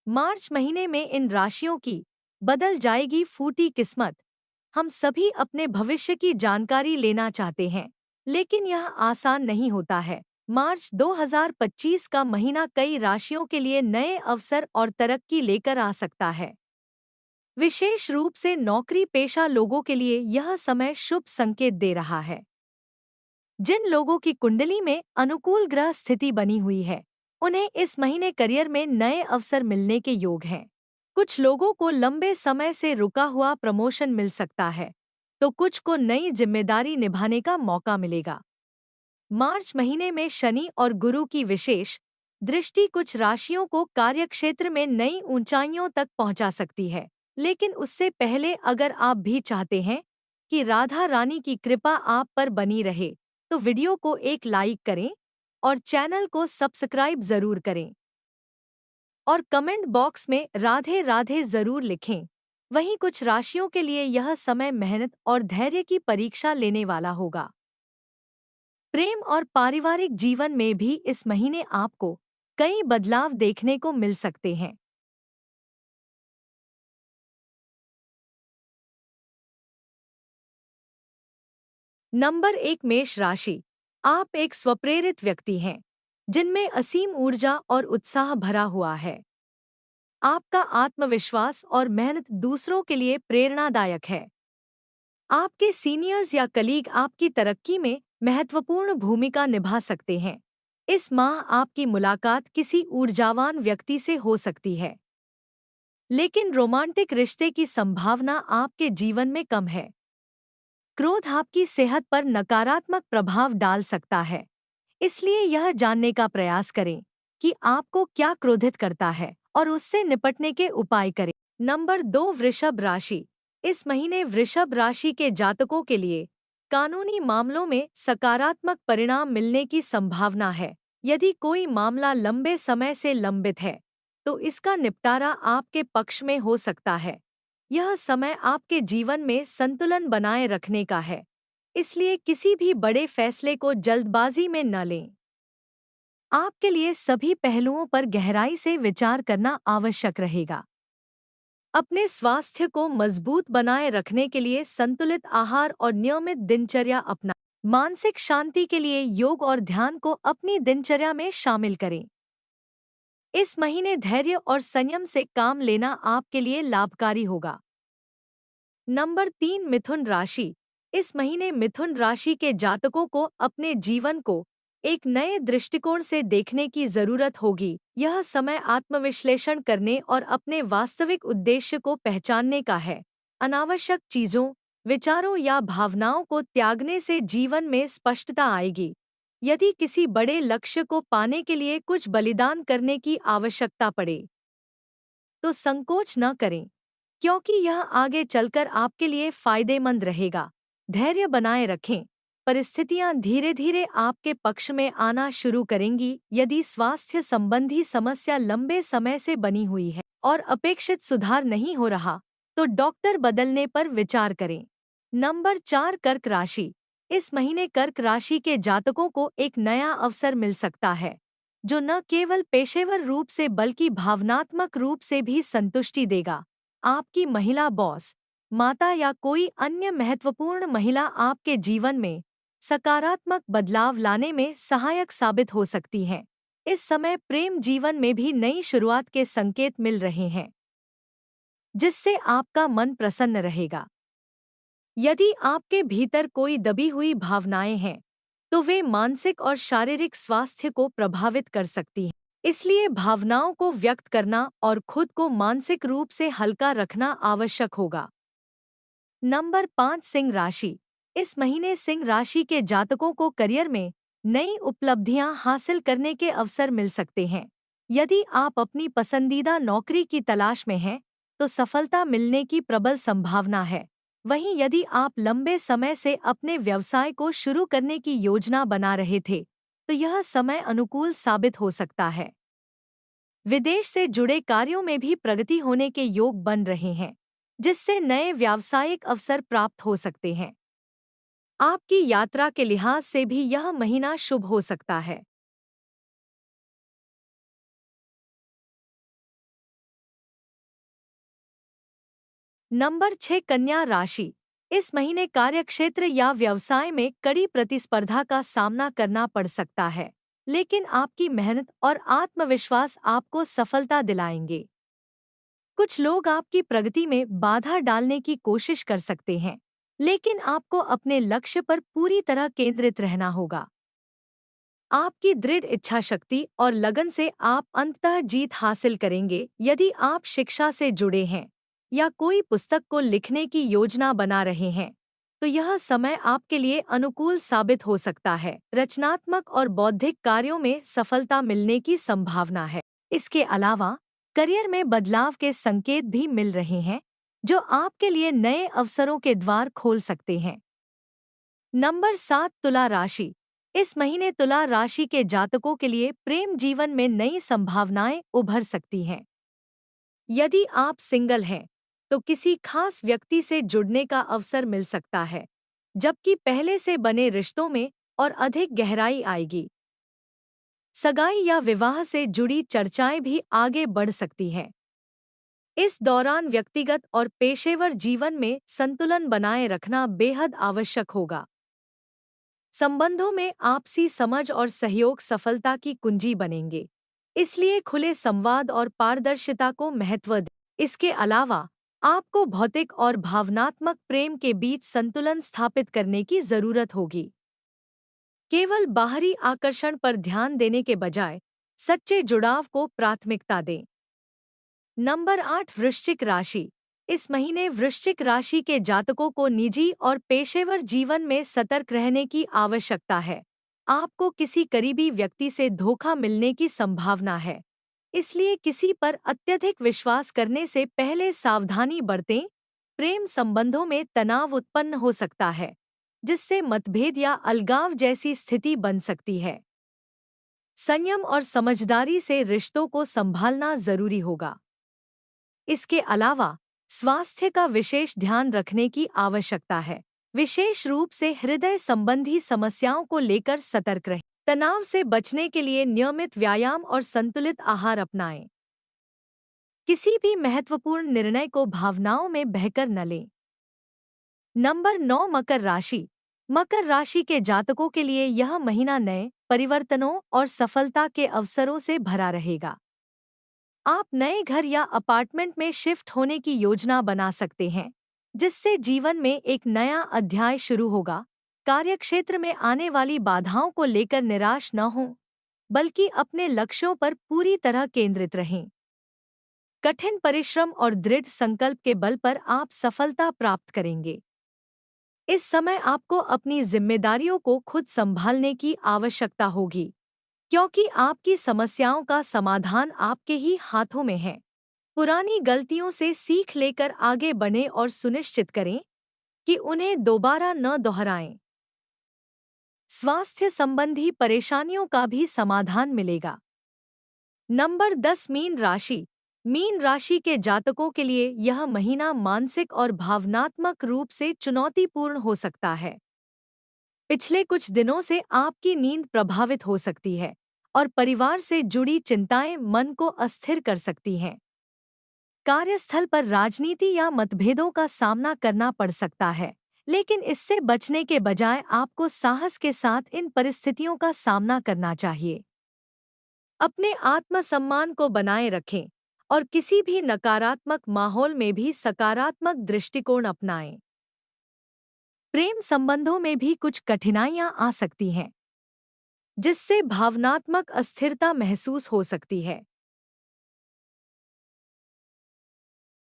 मार्च महीने में इन राशियों की बदल जाएगी फूटी किस्मत। हम सभी अपने भविष्य की जानकारी लेना चाहते हैं, लेकिन यह आसान नहीं होता है। मार्च 2025 का महीना कई राशियों के लिए नए अवसर और तरक्की लेकर आ सकता है। विशेष रूप से नौकरी पेशा लोगों के लिए यह समय शुभ संकेत दे रहा है। जिन लोगों की कुंडली में अनुकूल ग्रह स्थिति बनी हुई है, उन्हें इस महीने करियर में नए अवसर मिलने के योग हैं। कुछ लोगों को लंबे समय से रुका हुआ प्रमोशन मिल सकता है, तो कुछ को नई जिम्मेदारी निभाने का मौका मिलेगा। मार्च महीने में शनि और गुरु की विशेष दृष्टि कुछ राशियों को कार्यक्षेत्र में नई ऊंचाइयों तक पहुंचा सकती है। लेकिन उससे पहले अगर आप भी चाहते हैं कि राधा रानी की कृपा आप पर बनी रहे, तो वीडियो को एक लाइक करें और चैनल को सब्सक्राइब जरूर करें और कमेंट बॉक्स में राधे राधे जरूर लिखें। वहीं कुछ राशियों के लिए यह समय मेहनत और धैर्य की परीक्षा लेने वाला होगा। प्रेम और पारिवारिक जीवन में भी इस महीने आपको कई बदलाव देखने को मिल सकते हैं। नंबर 1, मेष राशि। आप एक स्वप्रेरित व्यक्ति हैं, जिनमें असीम ऊर्जा और उत्साह भरा हुआ है। आपका आत्मविश्वास और मेहनत दूसरों के लिए प्रेरणादायक है। आपके सीनियर्स या कलीग आपकी तरक्की में महत्वपूर्ण भूमिका निभा सकते हैं। इस माह आपकी मुलाकात किसी ऊर्जावान व्यक्ति से हो सकती है, लेकिन रोमांटिक रिश्ते की संभावना आपके जीवन में कम है। क्रोध आपकी सेहत पर नकारात्मक प्रभाव डाल सकता है, इसलिए यह जानने का प्रयास करें कि आपको क्या क्रोधित करता है और उससे निपटने के उपाय करें। नंबर 2, वृषभ राशि। इस महीने वृषभ राशि के जातकों के लिए कानूनी मामलों में सकारात्मक परिणाम मिलने की संभावना है। यदि कोई मामला लंबे समय से लंबित है, तो इसका निपटारा आपके पक्ष में हो सकता है। यह समय आपके जीवन में संतुलन बनाए रखने का है, इसलिए किसी भी बड़े फैसले को जल्दबाजी में न लें। आपके लिए सभी पहलुओं पर गहराई से विचार करना आवश्यक रहेगा। अपने स्वास्थ्य को मजबूत बनाए रखने के लिए संतुलित आहार और नियमित दिनचर्या अपना। मानसिक शांति के लिए योग और ध्यान को अपनी दिनचर्या में शामिल करें। इस महीने धैर्य और संयम से काम लेना आपके लिए लाभकारी होगा। नंबर 3, मिथुन राशि। इस महीने मिथुन राशि के जातकों को अपने जीवन को एक नए दृष्टिकोण से देखने की जरूरत होगी। यह समय आत्मविश्लेषण करने और अपने वास्तविक उद्देश्य को पहचानने का है। अनावश्यक चीजों, विचारों या भावनाओं को त्यागने से जीवन में स्पष्टता आएगी। यदि किसी बड़े लक्ष्य को पाने के लिए कुछ बलिदान करने की आवश्यकता पड़े, तो संकोच न करें, क्योंकि यह आगे चलकर आपके लिए फायदेमंद रहेगा। धैर्य बनाए रखें, परिस्थितियां धीरे धीरे आपके पक्ष में आना शुरू करेंगी। यदि स्वास्थ्य संबंधी समस्या लंबे समय से बनी हुई है और अपेक्षित सुधार नहीं हो रहा, तो डॉक्टर बदलने पर विचार करें। नंबर 4, कर्क राशि। इस महीने कर्क राशि के जातकों को एक नया अवसर मिल सकता है, जो न केवल पेशेवर रूप से बल्कि भावनात्मक रूप से भी संतुष्टि देगा। आपकी महिला बॉस, माता या कोई अन्य महत्वपूर्ण महिला आपके जीवन में सकारात्मक बदलाव लाने में सहायक साबित हो सकती हैं। इस समय प्रेम जीवन में भी नई शुरुआत के संकेत मिल रहे हैं, जिससे आपका मन प्रसन्न रहेगा। यदि आपके भीतर कोई दबी हुई भावनाएं हैं, तो वे मानसिक और शारीरिक स्वास्थ्य को प्रभावित कर सकती हैं। इसलिए भावनाओं को व्यक्त करना और खुद को मानसिक रूप से हल्का रखना आवश्यक होगा। नंबर 5, सिंह राशि। इस महीने सिंह राशि के जातकों को करियर में नई उपलब्धियां हासिल करने के अवसर मिल सकते हैं। यदि आप अपनी पसंदीदा नौकरी की तलाश में हैं, तो सफलता मिलने की प्रबल संभावना है। वहीं यदि आप लंबे समय से अपने व्यवसाय को शुरू करने की योजना बना रहे थे, तो यह समय अनुकूल साबित हो सकता है। विदेश से जुड़े कार्यों में भी प्रगति होने के योग बन रहे हैं, जिससे नए व्यावसायिक अवसर प्राप्त हो सकते हैं। आपकी यात्रा के लिहाज से भी यह महीना शुभ हो सकता है। नंबर 6 कन्या राशि। इस महीने कार्यक्षेत्र या व्यवसाय में कड़ी प्रतिस्पर्धा का सामना करना पड़ सकता है, लेकिन आपकी मेहनत और आत्मविश्वास आपको सफलता दिलाएंगे। कुछ लोग आपकी प्रगति में बाधा डालने की कोशिश कर सकते हैं, लेकिन आपको अपने लक्ष्य पर पूरी तरह केंद्रित रहना होगा। आपकी दृढ़ इच्छा शक्ति और लगन से आप अंततः जीत हासिल करेंगे। यदि आप शिक्षा से जुड़े हैं या कोई पुस्तक को लिखने की योजना बना रहे हैं, तो यह समय आपके लिए अनुकूल साबित हो सकता है। रचनात्मक और बौद्धिक कार्यों में सफलता मिलने की संभावना है। इसके अलावा करियर में बदलाव के संकेत भी मिल रहे हैं, जो आपके लिए नए अवसरों के द्वार खोल सकते हैं। नंबर 7 तुला राशि। इस महीने तुला राशि के जातकों के लिए प्रेम जीवन में नई संभावनाएं उभर सकती हैं। यदि आप सिंगल हैं, तो किसी खास व्यक्ति से जुड़ने का अवसर मिल सकता है, जबकि पहले से बने रिश्तों में और अधिक गहराई आएगी। सगाई या विवाह से जुड़ी चर्चाएं भी आगे बढ़ सकती हैं। इस दौरान व्यक्तिगत और पेशेवर जीवन में संतुलन बनाए रखना बेहद आवश्यक होगा। संबंधों में आपसी समझ और सहयोग सफलता की कुंजी बनेंगे, इसलिए खुले संवाद और पारदर्शिता को महत्व दें। इसके अलावा आपको भौतिक और भावनात्मक प्रेम के बीच संतुलन स्थापित करने की जरूरत होगी। केवल बाहरी आकर्षण पर ध्यान देने के बजाय सच्चे जुड़ाव को प्राथमिकता दें। नंबर 8 वृश्चिक राशि। इस महीने वृश्चिक राशि के जातकों को निजी और पेशेवर जीवन में सतर्क रहने की आवश्यकता है। आपको किसी करीबी व्यक्ति से धोखा मिलने की संभावना है, इसलिए किसी पर अत्यधिक विश्वास करने से पहले सावधानी बरतें। प्रेम संबंधों में तनाव उत्पन्न हो सकता है, जिससे मतभेद या अलगाव जैसी स्थिति बन सकती है। संयम और समझदारी से रिश्तों को संभालना जरूरी होगा। इसके अलावा स्वास्थ्य का विशेष ध्यान रखने की आवश्यकता है, विशेष रूप से हृदय संबंधी समस्याओं को लेकर सतर्क रहें। तनाव से बचने के लिए नियमित व्यायाम और संतुलित आहार अपनाएं। किसी भी महत्वपूर्ण निर्णय को भावनाओं में बहकर न लें। नंबर 9 मकर राशि। मकर राशि के जातकों के लिए यह महीना नए परिवर्तनों और सफलता के अवसरों से भरा रहेगा। आप नए घर या अपार्टमेंट में शिफ्ट होने की योजना बना सकते हैं, जिससे जीवन में एक नया अध्याय शुरू होगा। कार्यक्षेत्र में आने वाली बाधाओं को लेकर निराश न हों, बल्कि अपने लक्ष्यों पर पूरी तरह केंद्रित रहें। कठिन परिश्रम और दृढ़ संकल्प के बल पर आप सफलता प्राप्त करेंगे। इस समय आपको अपनी जिम्मेदारियों को खुद संभालने की आवश्यकता होगी, क्योंकि आपकी समस्याओं का समाधान आपके ही हाथों में है। पुरानी गलतियों से सीख लेकर आगे बढ़ें और सुनिश्चित करें कि उन्हें दोबारा न दोहराएं। स्वास्थ्य संबंधी परेशानियों का भी समाधान मिलेगा। नंबर 10 मीन राशि। मीन राशि के जातकों के लिए यह महीना मानसिक और भावनात्मक रूप से चुनौतीपूर्ण हो सकता है। पिछले कुछ दिनों से आपकी नींद प्रभावित हो सकती है और परिवार से जुड़ी चिंताएं मन को अस्थिर कर सकती हैं। कार्यस्थल पर राजनीति या मतभेदों का सामना करना पड़ सकता है, लेकिन इससे बचने के बजाय आपको साहस के साथ इन परिस्थितियों का सामना करना चाहिए। अपने आत्मसम्मान को बनाए रखें और किसी भी नकारात्मक माहौल में भी सकारात्मक दृष्टिकोण अपनाएं। प्रेम संबंधों में भी कुछ कठिनाइयां आ सकती हैं, जिससे भावनात्मक अस्थिरता महसूस हो सकती है।